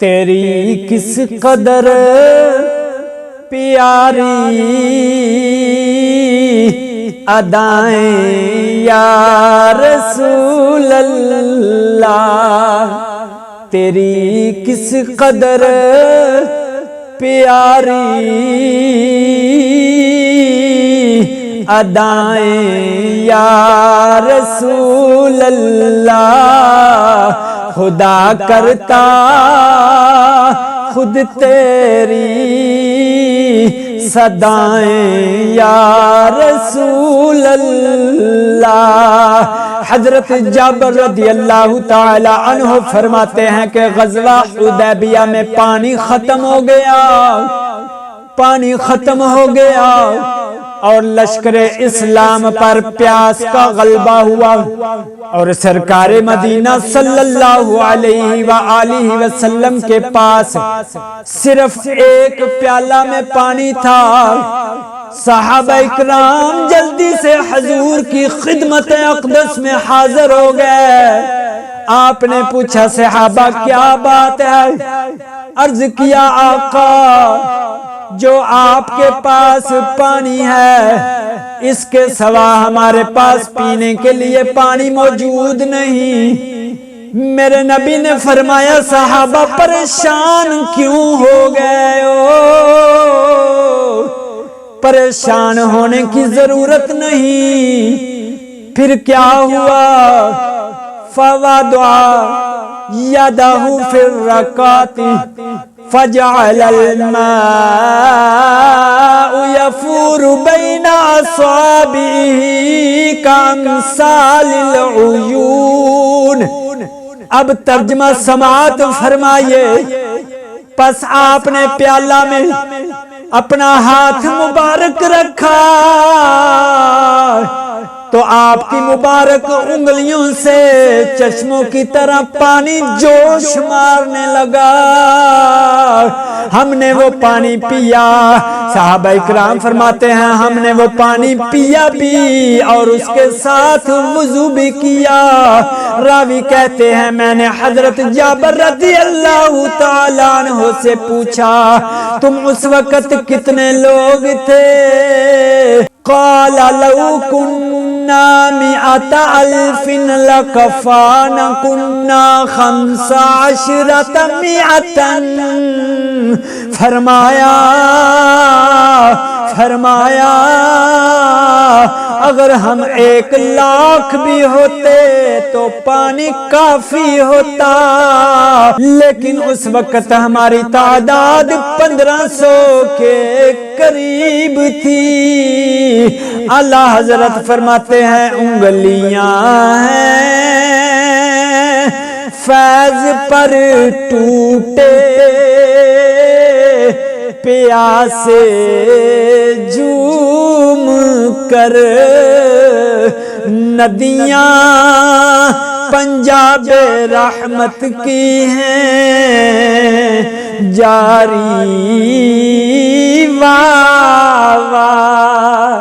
تیری کس قدر پیاری ادائیں یا رسول اللہ، تیری کس قدر پیاری ادائیں یا رسول اللہ، خدا کرتا خود تیری صدائیں یا رسول اللہ۔ حضرت جابر رضی اللہ تعالی عنہ فرماتے ہیں کہ غزوہ حدیبیہ میں پانی ختم ہو گیا اور لشکر اسلام پر پیاس کا غلبہ ہوا، اور سرکار مدینہ صلی اللہ علیہ وآلہ وسلم کے پاس صرف ایک پیالہ میں پانی تھا۔ صحابہ اکرام جلدی سے حضور کی خدمت اقدس میں حاضر ہو گئے۔ آپ نے پوچھا صحابہ کیا بات ہے؟ عرض کیا آقا جو آپ کے پاس پانی ہے اس کے سوا ہمارے پاس پینے کے لیے پانی موجود نہیں۔ میرے نبی نے فرمایا صحابہ پریشان کیوں ہو گئے ہو؟ پریشان ہونے کی ضرورت نہیں۔ پھر کیا ہوا؟ فوضع یدہ فی الرکعۃ فجعل الماء یفور بین اصابعہ کامثال العیون۔ اب ترجمہ سماعت فرمائیے۔ پس آپ نے پیالہ میں اپنا ہاتھ مبارک رکھا تو آپ کی مبارک انگلیوں سے چشموں کی طرح پانی جوش مارنے لگا۔ ہم نے وہ پانی پیا۔ صحابہ اکرام فرماتے ہیں ہم نے وہ پانی پیا بھی اور اس کے ساتھ وضو بھی کیا۔ راوی کہتے ہیں میں نے حضرت جابر رضی اللہ تعالیٰ عنہ سے پوچھا تم اس وقت کتنے لوگ تھے؟ قال لو كنا 100,000 لكفانا كنا 15,000۔ فرمایا اگر ہم 1,00,000 بھی ہوتے تو پانی کافی ہوتا، لیکن اس وقت ہماری تعداد 1500 کے قریب تھی۔ اعلیٰ حضرت فرماتے ہیں انگلیاں ہیں فیض پر ٹوٹے پیاسے جھوم کر، ندیاں پنجاب رحمت کی ہیں جاری، واہ واہ۔